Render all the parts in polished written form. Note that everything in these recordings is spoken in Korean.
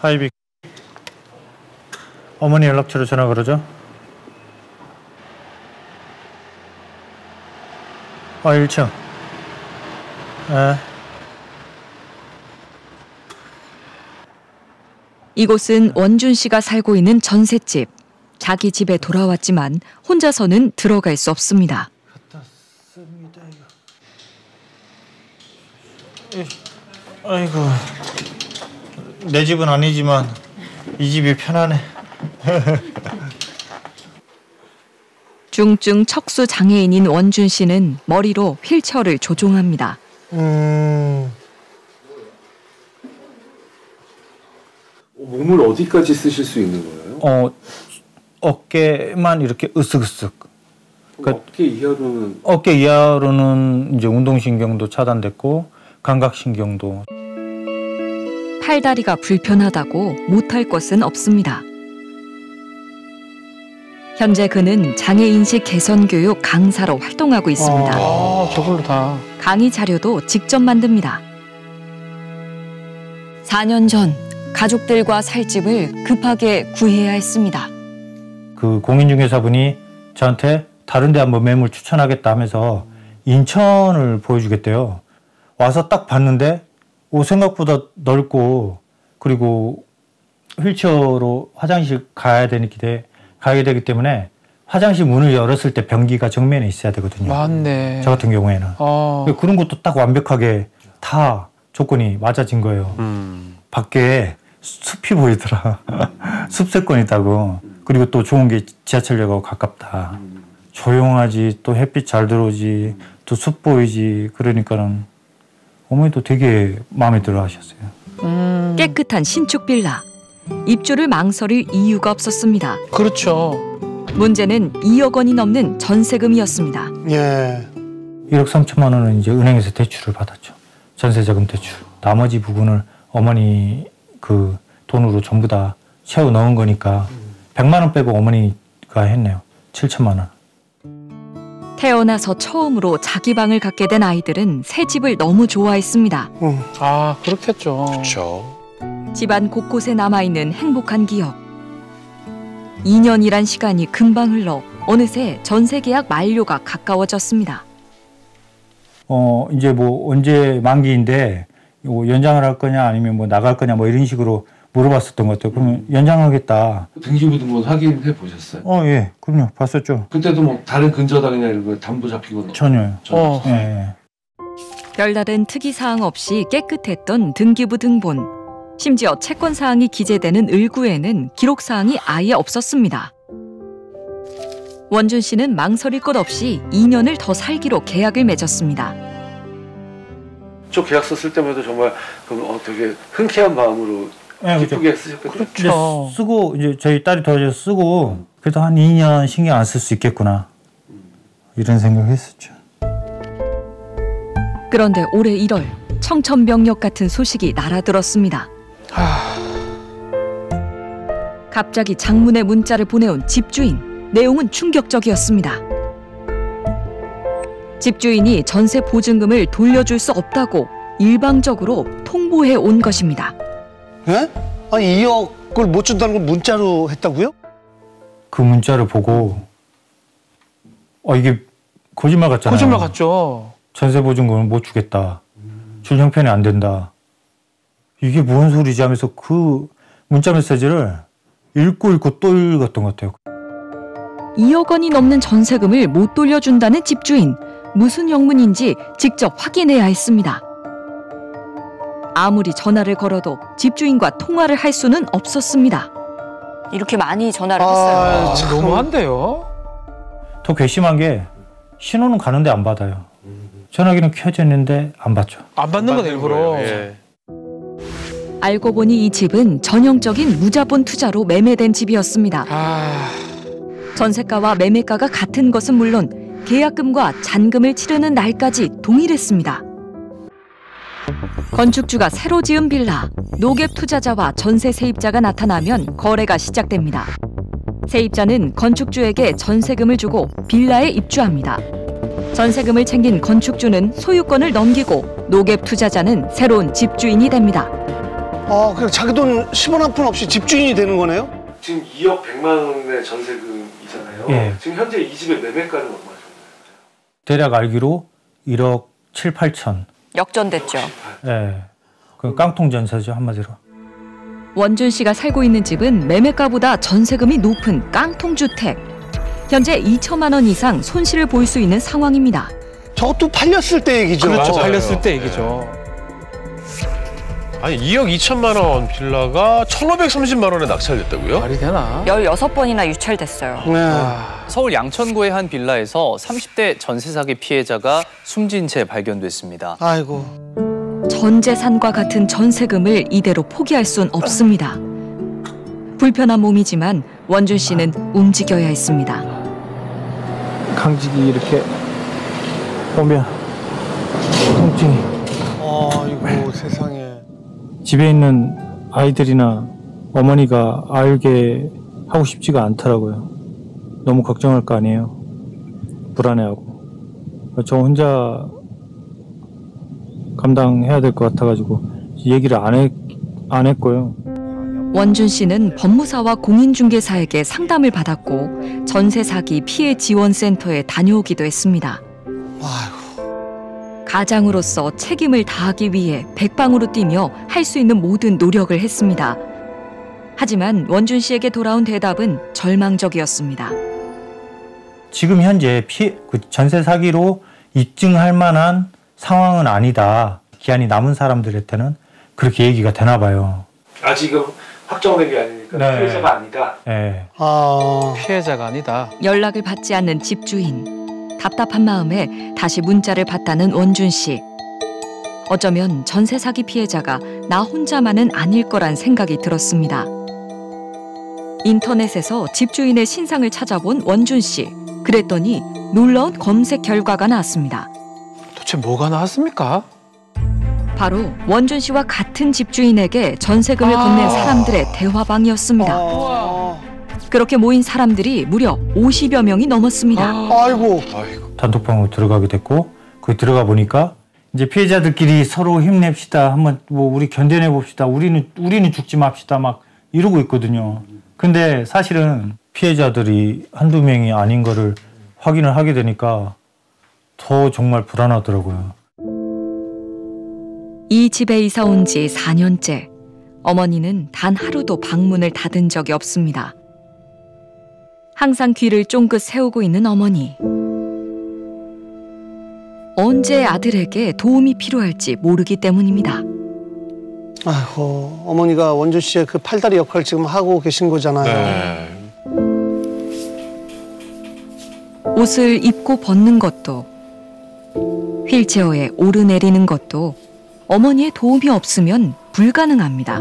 하이빅. 어머니 연락처로 전화 걸어줘. 1층. 이곳은 원준 씨가 살고 있는 전셋집. 자기 집에 돌아왔지만 혼자서는 들어갈 수 없습니다. 갖다 씁니다, 이거. 아이고, 내 집은 아니지만 이 집이 편하네. 중증 척수 장애인인 원준 씨는 머리로 휠체어를 조종합니다. 몸을 어디까지 쓰실 수 있는 거예요? 어깨만 이렇게 으쓱으쓱. 그러니까 어깨 이하로는 이제 운동신경도 차단됐고 감각신경도. 팔다리가 불편하다고 못할 것은 없습니다. 현재 그는 장애인식 개선 교육 강사로 활동하고 있습니다. 저걸로 다. 강의 자료도 직접 만듭니다. 4년 전 가족들과 살 집을 급하게 구해야 했습니다. 그 공인중개사분이 저한테 다른 데 한번 매물 추천하겠다 하면서 인천을 보여주겠대요. 와서 딱 봤는데 생각보다 넓고, 그리고 휠체어로 화장실 가야 되기 때문에 화장실 문을 열었을 때 변기가 정면에 있어야 되거든요. 맞네. 저 같은 경우에는. 그런 것도 딱 완벽하게 다 조건이 맞아진 거예요. 밖에 숲이 보이더라. 숲세권 있다고. 그리고 또 좋은 게 지하철역하고 가깝다. 조용하지, 또 햇빛 잘 들어오지, 또 숲 보이지. 그러니까는 어머니도 되게 마음에 들어 하셨어요. 깨끗한 신축 빌라. 입주를 망설일 이유가 없었습니다. 그렇죠. 문제는 2억 원이 넘는 전세금이었습니다. 예. 1억 3천만 원은 이제 은행에서 대출을 받았죠. 전세자금 대출. 나머지 부분을 어머니 그 돈으로 전부 다 채워 넣은 거니까 100만 원 빼고 어머니가 했네요. 7천만 원. 태어나서 처음으로 자기 방을 갖게 된 아이들은 새 집을 너무 좋아했습니다. 그렇겠죠. 그렇죠. 집안 곳곳에 남아있는 행복한 기억. 2년이란 시간이 금방 흘러 어느새 전세 계약 만료가 가까워졌습니다. 이제 뭐 언제 만기인데 연장을 할 거냐 아니면 뭐 나갈 거냐 뭐 이런 식으로 물어봤었던 것 같아요. 그러면 연장하겠다. 등기부등본 확인해 보셨어요? 예, 그럼요. 봤었죠. 그때도 뭐 다른 근저당이나 이런 거 담보 잡히거나 전혀요. 예. 별다른 특이 사항 없이 깨끗했던 등기부 등본. 심지어 채권 사항이 기재되는 을구에는 기록 사항이 아예 없었습니다. 원준 씨는 망설일 것 없이 2년을 더 살기로 계약을 맺었습니다. 저 계약서 쓸 때마다 정말 되게 흔쾌한 마음으로 기쁘게 쓰셨거든요. 그렇죠. 쓰고 이제 저희 딸이 도와줘서 쓰고 그래도 한 2년 신경 안 쓸 수 있겠구나 이런 생각했었죠. 그런데 올해 1월 청천벽력 같은 소식이 날아들었습니다. 갑자기 장문의 문자를 보내온 집주인. 내용은 충격적이었습니다. 집주인이 전세 보증금을 돌려줄 수 없다고 일방적으로 통보해 온 것입니다. 예? 2억을 못 준다는 걸 문자로 했다고요? 그 문자를 보고 이게 거짓말 같잖아요. 거짓말 같죠. 전세 보증금을 못 주겠다. 줄 형편이 안 된다. 이게 무슨 소리지 하면서 그 문자 메시지를 읽고 또 읽었던 것 같아요. 2억 원이 넘는 전세금을 못 돌려준다는 집주인. 무슨 영문인지 직접 확인해야 했습니다. 아무리 전화를 걸어도 집주인과 통화를 할 수는 없었습니다. 이렇게 많이 전화를 했어요. 너무한데요? 더 괘씸한 게 신호는 가는데 안 받아요. 전화기는 켜져 있는데 안 받죠. 안 받는 건 일부러. 예. 알고 보니 이 집은 전형적인 무자본 투자로 매매된 집이었습니다. 전세가와 매매가가 같은 것은 물론 계약금과 잔금을 치르는 날까지 동일했습니다. 건축주가 새로 지은 빌라, 노갭 투자자와 전세 세입자가 나타나면 거래가 시작됩니다. 세입자는 건축주에게 전세금을 주고 빌라에 입주합니다. 전세금을 챙긴 건축주는 소유권을 넘기고 노갭 투자자는 새로운 집주인이 됩니다. 아, 그럼 자기 돈 10원 한 푼 없이 집주인이 되는 거네요? 지금 2억 100만 원의 전세금이잖아요. 예. 지금 현재 이 집의 매매가는 얼마 정도? 대략 알기로 1억 7, 8천. 역전됐죠. 예. 그 깡통 전세죠, 한마디로. 원준 씨가 살고 있는 집은 매매가보다 전세금이 높은 깡통주택. 현재 2천만 원 이상 손실을 볼 수 있는 상황입니다. 저것도 팔렸을 때 얘기죠. 그렇죠. 맞아요. 팔렸을 때 얘기죠. 아니 2억 2천만 원 빌라가 1,530만 원에 낙찰됐다고요? 말이 되나? 16번이나 유찰됐어요. 네. 서울 양천구의 한 빌라에서 30대 전세 사기 피해자가 숨진 채 발견됐습니다. 아이고. 전 재산과 같은 전세금을 이대로 포기할 순 없습니다. 불편한 몸이지만 원준 씨는 움직여야 했습니다. 강직이 이렇게 오면 통증이. 아이고, 세상에. 집에 있는 아이들이나 어머니가 알게 하고 싶지가 않더라고요. 너무 걱정할 거 아니에요. 불안해하고. 저 혼자 감당해야 될 것 같아가지고 얘기를 안 했고요. 원준 씨는 법무사와 공인중개사에게 상담을 받았고 전세 사기 피해 지원센터에 다녀오기도 했습니다. 아이고. 가장으로서 책임을 다하기 위해 백방으로 뛰며 할 수 있는 모든 노력을 했습니다. 하지만 원준 씨에게 돌아온 대답은 절망적이었습니다. 지금 현재 전세 사기로 입증할 만한 상황은 아니다. 기한이 남은 사람들한테는 그렇게 얘기가 되나 봐요. 아직은 확정된 게 아니니까 네. 피해자가 아니다. 네. 피해자가 아니다. 연락을 받지 않는 집주인. 답답한 마음에 다시 문자를 받다는 원준 씨. 어쩌면 전세 사기 피해자가 나 혼자만은 아닐 거란 생각이 들었습니다. 인터넷에서 집주인의 신상을 찾아본 원준 씨. 그랬더니 놀라운 검색 결과가 나왔습니다. 도대체 뭐가 나왔습니까? 바로 원준 씨와 같은 집주인에게 전세금을 건넨 사람들의 대화방이었습니다. 그렇게 모인 사람들이 무려 50여 명이 넘었습니다. 아이고. 단톡방으로 들어가게 됐고 거기 들어가 보니까 이제 피해자들끼리 서로 힘냅시다. 한번 뭐 우리 견뎌내 봅시다. 우리는 죽지 맙시다. 막 이러고 있거든요. 근데 사실은 피해자들이 한두 명이 아닌 거를 확인을 하게 되니까 더 정말 불안하더라고요. 이 집에 이사 온 지 4년째. 어머니는 단 하루도 방문을 닫은 적이 없습니다. 항상 귀를 쫑긋 세우고 있는 어머니. 언제 아들에게 도움이 필요할지 모르기 때문입니다. 아이고, 어머니가 원준 씨의 그 팔다리 역할을 지금 하고 계신 거잖아요. 네. 옷을 입고 벗는 것도, 휠체어에 오르내리는 것도 어머니의 도움이 없으면 불가능합니다.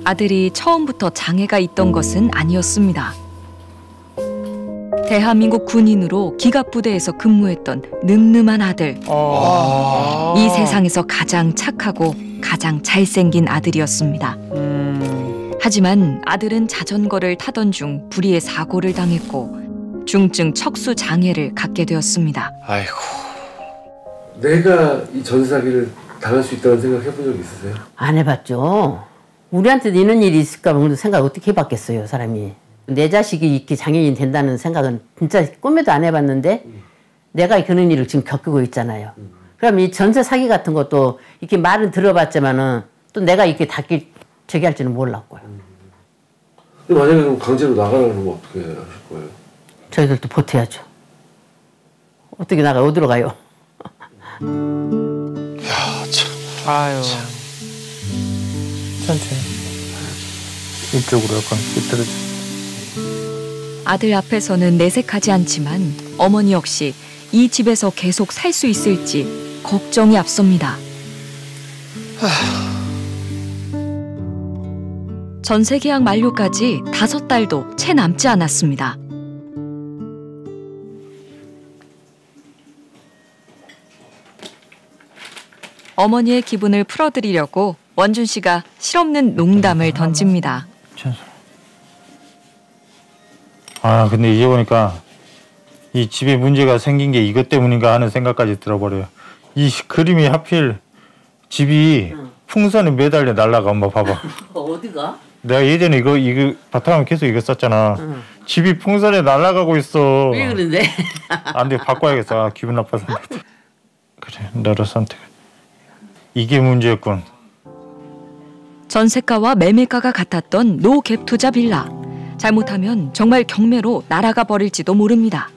아들이 처음부터 장애가 있던 것은 아니었습니다. 대한민국 군인으로 기갑부대에서 근무했던 늠름한 아들. 이 세상에서 가장 착하고 가장 잘생긴 아들이었습니다. 하지만 아들은 자전거를 타던 중 불의의 사고를 당했고 중증 척수 장애를 갖게 되었습니다. 아이고. 내가 이 전세 사기를 당할 수 있다는 생각 해본 적 있으세요? 안 해봤죠. 우리한테도 이런 일이 있을까 봐 생각 어떻게 해봤겠어요, 사람이. 내 자식이 이렇게 장애인 된다는 생각은 진짜 꿈에도 안 해봤는데 내가 그런 일을 지금 겪고 있잖아요. 그럼 이 전세 사기 같은 것도 이렇게 말은 들어봤지만은 또 내가 이렇게 저기 할 줄은 몰랐고요. 근데 만약에 그럼 강제로 나가라고 하면 어떻게 하실 거예요? 저희들도 보태야죠. 어떻게 나가, 어디로 가요? 야, 참. 아유. 천천히. 이쪽으로 약간 삐뚤어져. 아들 앞에서는 내색하지 않지만 어머니 역시 이 집에서 계속 살 수 있을지 걱정이 앞섭니다. 전세 계약 만료까지 5달도 채 남지 않았습니다. 어머니의 기분을 풀어드리려고 원준 씨가 실없는 농담을 던집니다. 아, 근데 이제 보니까 이 집에 문제가 생긴 게 이것 때문인가 하는 생각까지 들어버려요. 이 그림이 하필 집이 풍선에 매달려 날라가. 엄마 봐봐. 어디가? 내가 예전에 이거 바탕화면 계속 이거 썼잖아. 집이 풍선에 날아가고 있어. 왜 그런데? 안 돼, 바꿔야겠어. 아, 기분 나빠서. 그래, 나로 선택. 이게 문제였군. 전세가와 매매가가 같았던 노갭 투자 빌라. 잘못하면 정말 경매로 날아가 버릴지도 모릅니다.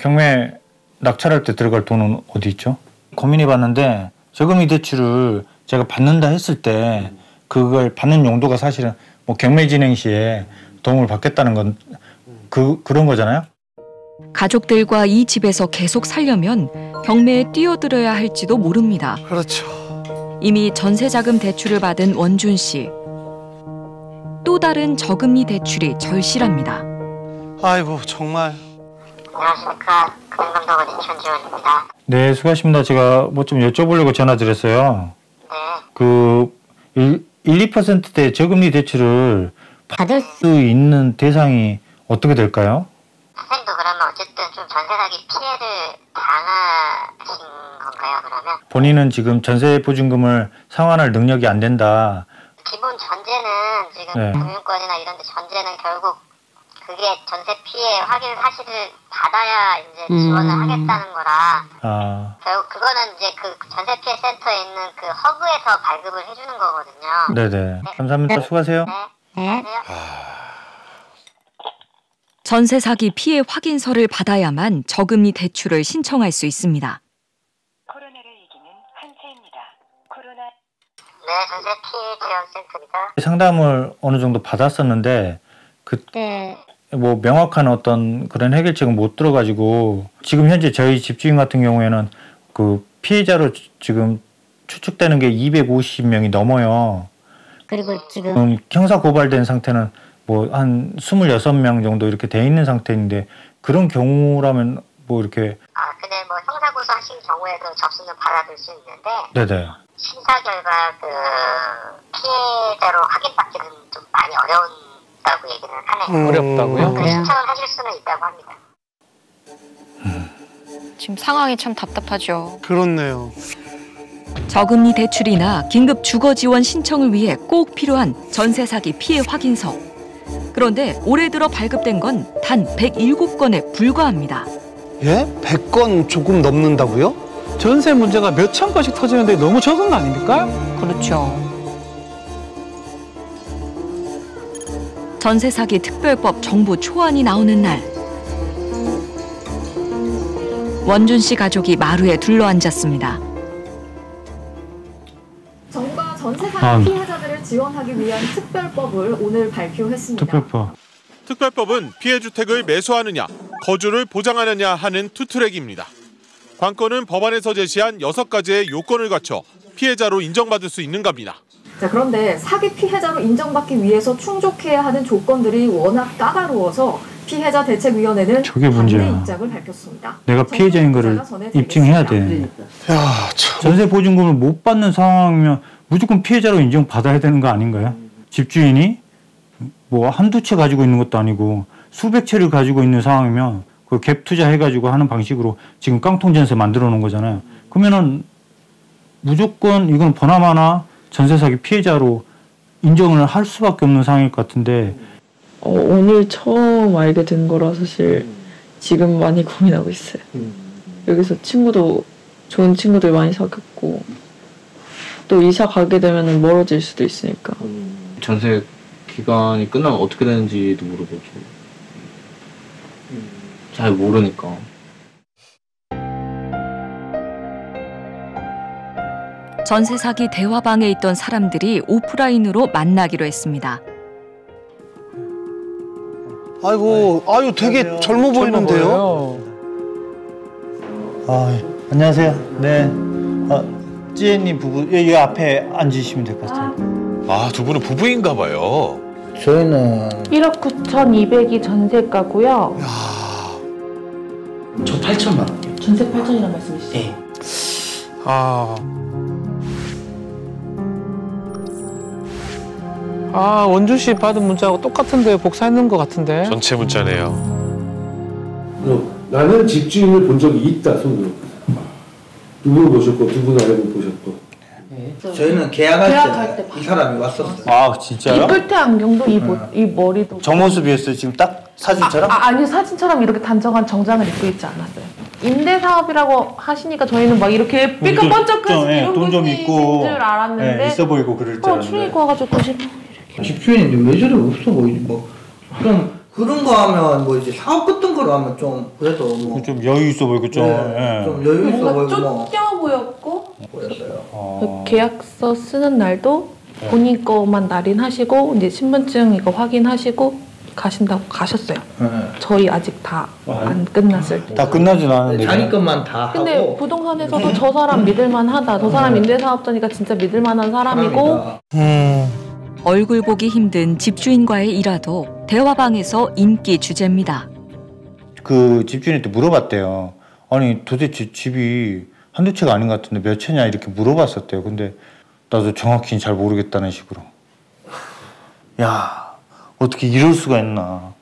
경매 낙찰할 때 들어갈 돈은 어디 있죠? 고민해봤는데 저금리 대출을 제가 받는다 했을 때 그걸 받는 용도가 사실은 뭐 경매 진행 시에 도움을 받겠다는 건 그런 거잖아요. 가족들과 이 집에서 계속 살려면 경매에 뛰어들어야 할지도 모릅니다. 그렇죠. 이미 전세자금 대출을 받은 원준 씨. 또 다른 저금리 대출이 절실합니다. 아이고 정말. 안녕하십니까. 금융감독원 이천지원입니다. 네, 수고하십니다. 제가 뭐 좀 여쭤보려고 전화드렸어요. 네. 그 1~2%대 저금리 대출을 받을 수 있는 대상이 어떻게 될까요? 선생님도 그러면 어쨌든 좀 전세 사기 피해를 당하신 건가요, 그러면? 본인은 지금 전세 보증금을 상환할 능력이 안 된다. 기본 전제는 지금 네. 금융권이나 이런 데 전제는 결국 그게 전세 피해 확인 사실을 받아야 이제 지원을 하겠다는 거라. 아, 결국 그거는 이제 그 전세 피해 센터에 있는 그 허브에서 발급을 해주는 거거든요. 네네. 감사합니다. 수고하세요. 네. 안녕하세요. 전세 사기 피해 확인서를 받아야만 저금리 대출을 신청할 수 있습니다. 코로나를 이기는 한세입니다. 네, 전세 피해 지원센터입니다. 상담을 어느 정도 받았었는데 네. 뭐 명확한 어떤 그런 해결책은 못 들어가지고 지금 현재 저희 집주인 같은 경우에는 그 피해자로 지금 추측되는 게 250명이 넘어요. 그리고 지금 형사 고발된 상태는 뭐 한 26명 정도 이렇게 돼 있는 상태인데 그런 경우라면 뭐 이렇게 근데 뭐 형사 고소하신 경우에도 접수는 받아들 수 있는데 네네. 심사 결과 그 피해자로 확인받기는 좀 많이 어려운다고 얘기는 하네요. 어렵다고요? 그 신청을 하실 수는 있다고 합니다. 지금 상황이 참 답답하죠. 그렇네요. 저금리 대출이나 긴급 주거 지원 신청을 위해 꼭 필요한 전세 사기 피해 확인서. 그런데 올해 들어 발급된 건 단 107건에 불과합니다. 예? 100건 조금 넘는다고요? 전세 문제가 몇천 건씩 터지는데 너무 적은 거 아닙니까? 그렇죠. 전세 사기 특별법 정부 초안이 나오는 날. 원준 씨 가족이 마루에 둘러앉았습니다. 정부가 전세 사기 피해자들을 지원하기 위한 특별법을 오늘 발표했습니다. 특별법은 피해 주택을 매수하느냐, 거주를 보장하느냐 하는 투 트랙입니다. 관건은 법안에서 제시한 6가지의 요건을 갖춰 피해자로 인정받을 수 있는 겁니다. 자, 그런데 사기 피해자로 인정받기 위해서 충족해야 하는 조건들이 워낙 까다로워서 피해자 대책위원회는 저게 문제야. 반대 입장을 밝혔습니다. 내가 피해자인 거를 입증해야 돼. 야, 참. 전세 보증금을 못 받는 상황이면 무조건 피해자로 인정받아야 되는 거 아닌가요? 집주인이 뭐 한두 채 가지고 있는 것도 아니고 수백 채를 가지고 있는 상황이면 그 갭 투자해가지고 하는 방식으로 지금 깡통 전세 만들어 놓은 거잖아요. 그러면은 무조건 이건 보나마나 전세 사기 피해자로 인정을 할 수밖에 없는 상황일 것 같은데. 오늘 처음 알게 된 거라 사실 지금 많이 고민하고 있어요. 여기서 좋은 친구들 많이 사귀었고 또 이사 가게 되면 멀어질 수도 있으니까. 전세 기간이 끝나면 어떻게 되는지도 모르고 잘 모르니까. 전세 사기 대화방에 있던 사람들이 오프라인으로 만나기로 했습니다. 아이고, 아유 되게 젊어 보이는데요. 안녕하세요. 네. 찌엔님 부부 여기 앞에 앉으시면 될 것 같아요. 아, 두 분은 부부인가 봐요. 저희는 1억 9,200이 전세가고요. 저 8천만 원. 전세 8천이란 말씀이시죠? 네. 원준 씨 받은 문자하고 똑같은데 복사했는 것 같은데. 전체 문자네요. 나는 집주인을 본 적이 있다, 손으로. 두 분을 보셨고 두 분은 아내분 보셨고. 저희는 계약할 때 이 사람이 왔었어요. 아 진짜요? 이 뿔테 안경도 이 머리도 저 모습이었어요 지금 딱 사진처럼? 아니 사진처럼 이렇게 단정한 정장을 입고 있지 않았어요. 임대 사업이라고 하시니까 저희는 막 이렇게 삐까 번쩍한 이런 돈 좀 있고 줄 알았는데 있어 보이고 그럴 줄 알았는데 출입 와가지고 집주인인데 왜 저래 없어 보이지 뭐. 그런 거 하면 뭐 이제 사업 같은 거로 하면 좀 그래도 뭐 좀 여유 있어 보이고 좀 여유 있어 보이고 뭔가 쫓겨 보였고 보였어요. 계약서 쓰는 날도 본인 거만 날인하시고 이제 신분증 이거 확인하시고 가신다고 가셨어요. 저희 아직 다 안 끝났을 때. 다 끝나진 않았는데 자기 것만 다 근데 하고. 부동산에서도 저 사람 믿을만하다. 저 사람 임대사업자니까 진짜 믿을만한 사람이고. 얼굴 보기 힘든 집주인과의 일화도 대화방에서 인기 주제입니다. 그 집주인한테 물어봤대요. 아니 도대체 집이 한두 채가 아닌 것 같은데 몇 채냐 이렇게 물어봤었대요. 근데 나도 정확히는 잘 모르겠다는 식으로. 야 어떻게 이럴 수가 있나.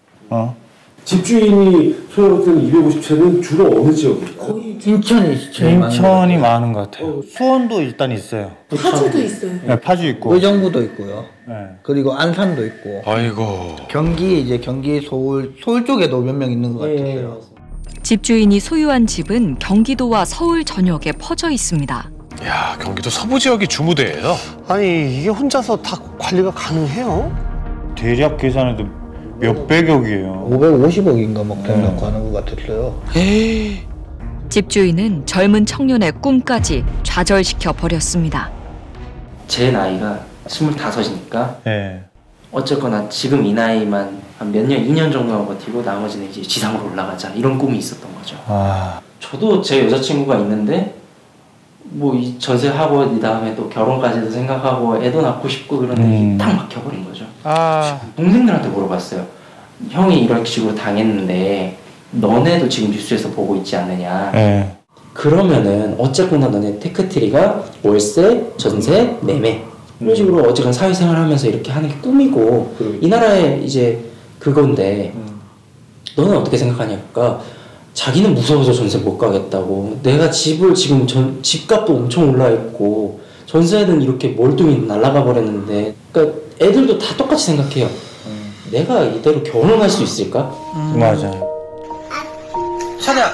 집주인이 소유하는 250채는 주로 어느 지역입니까? 거의 인천이 인천이 많은 것 같아요. 수원도 일단 있어요. 파주도 있어요. 네, 파주 있고. 의정부도 있고요. 네. 그리고 안산도 있고. 아이고. 경기 서울 쪽에도 몇 명 있는 것 같아요. 집주인이 소유한 집은 경기도와 서울 전역에 퍼져 있습니다. 야 경기도 서부 지역이 주무대예요. 아니 이게 혼자서 다 관리가 가능해요? 대략 계산해도 몇백억이에요. 550억인가 막 되는 가는 것 같았어요. 집주인은 젊은 청년의 꿈까지 좌절시켜 버렸습니다. 제 나이가 25이니까 어쨌거나 지금 이 나이만 한 몇 년, 2년 정도만 버티고 나머지는 이제 지상으로 올라가자 이런 꿈이 있었던 거죠. 저도 제 여자친구가 있는데 뭐 이 전세하고 이 다음에 또 결혼까지도 생각하고 애도 낳고 싶고 그런데 딱 막혀버린 거죠. 동생들한테 물어봤어요. 형이 이런 식으로 당했는데 너네도 지금 뉴스에서 보고 있지 않느냐. 그러면은 어쨌거나 너네 테크트리가 월세, 전세, 매매 이런 식으로 어쨌든 사회생활 하면서 이렇게 하는 게 꿈이고 이 나라의 이제 그건데 너는 어떻게 생각하냐니까 자기는 무서워서 전세 못 가겠다고. 내가 집을 지금 집값도 엄청 올라 있고 전세는 이렇게 멀뚱히 날아가 버렸는데 그러니까 애들도 다 똑같이 생각해요. 내가 이대로 결혼할 수 있을까? 맞아요. 차렷!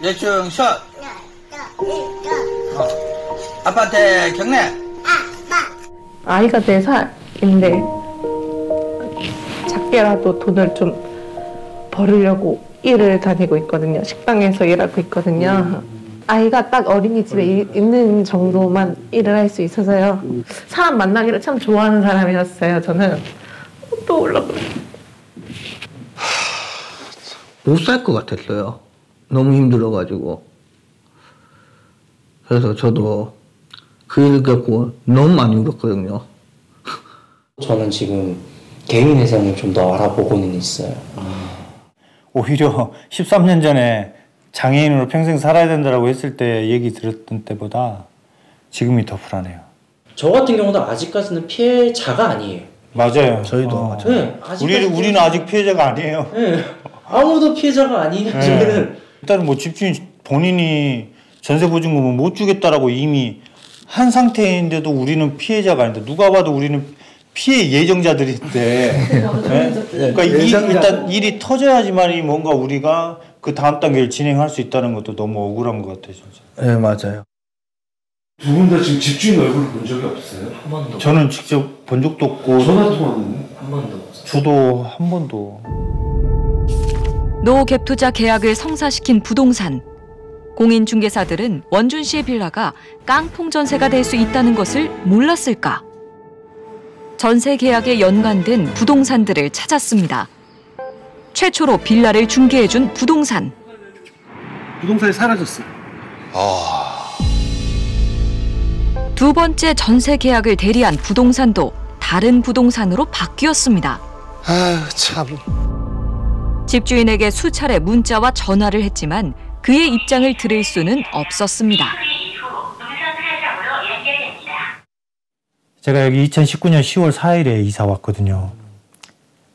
예충 샷! 아빠한테 경례! 아이가 4살인데 작게라도 돈을 좀 벌으려고 일을 다니고 있거든요. 식당에서 일하고 있거든요. 아이가 딱 어린이집에 있는 정도만 일을 할 수 있어서요. 사람 만나기를 참 좋아하는 사람이었어요. 저는 또 올라가요. 못 살 것 같았어요. 너무 힘들어가지고. 그래서 저도 그 일 겪고 너무 많이 울었거든요. 저는 지금 개인회생을 좀 더 알아보고는 있어요. 오히려 13년 전에 장애인으로 평생 살아야 된다고 했을 때 얘기 들었던 때보다 지금이 더 불안해요. 저 같은 경우도 아직까지는 피해자가 아니에요. 맞아요. 저희도 네, 우리는 아직 피해자가 아니에요. 네, 아무도 피해자가 아니에요. 저희는 일단은 뭐 집주인 본인이 전세보증금을 못 주겠다라고 이미 한 상태인데도 우리는 피해자가 아닌데 누가 봐도 우리는 피해 예정자들인데 그러니까 일단 일이 터져야지만이 뭔가 우리가 그 다음 단계를 진행할 수 있다는 것도 너무 억울한 것 같아요. 진짜. 네 맞아요. 두 분 다 지금 집주인 얼굴을 본 적이 없어요? 한 번도. 저는 직접 본 적도 없고 전화 통화는 한 번도 없어요. 저도 한 번도. 노 갭투자 계약을 성사시킨 부동산. 공인중개사들은 원준 씨의 빌라가 깡통 전세가 될 수 있다는 것을 몰랐을까? 전세 계약에 연관된 부동산들을 찾았습니다. 최초로 빌라를 중개해준 부동산. 부동산이 사라졌어요. 두 번째 전세 계약을 대리한 부동산도 다른 부동산으로 바뀌었습니다. 아유 참. 집주인에게 수차례 문자와 전화를 했지만 그의 입장을 들을 수는 없었습니다. 제가 여기 2019년 10월 4일에 이사 왔거든요.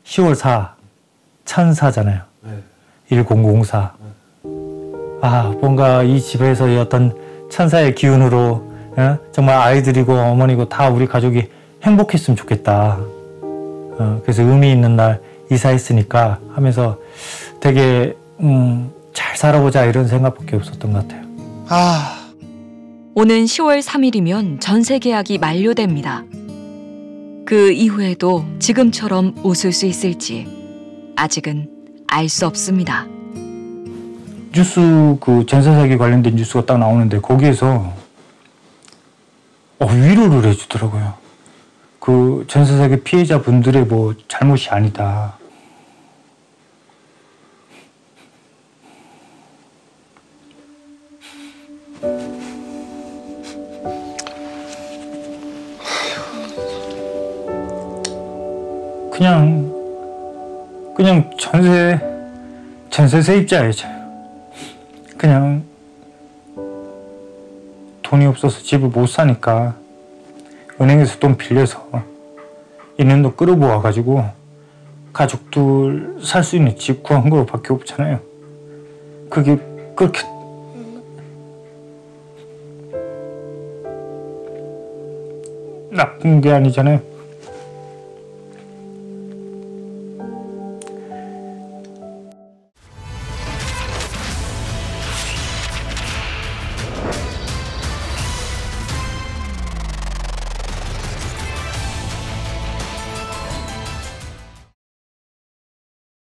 10월 4, 천사잖아요. 1004. 뭔가 이 집에서의 어떤 천사의 기운으로 정말 아이들이고 어머니고 다 우리 가족이 행복했으면 좋겠다. 그래서 의미 있는 날 이사했으니까 하면서 되게 잘 살아보자 이런 생각밖에 없었던 것 같아요. 오는 10월 3일이면 전세 계약이 만료됩니다. 그 이후에도 지금처럼 웃을 수 있을지 아직은 알 수 없습니다. 뉴스 그 전세 사기 관련된 뉴스가 딱 나오는데 거기에서 위로를 해주더라고요. 그 전세 사기 피해자분들의 뭐 잘못이 아니다. 그냥 전세 세입자예요. 그냥 돈이 없어서 집을 못 사니까 은행에서 돈 빌려서 있는 돈 끌어모아가지고 가족들 살 수 있는 집 구한 거밖에 없잖아요. 그게 그렇게 나쁜 게 아니잖아요.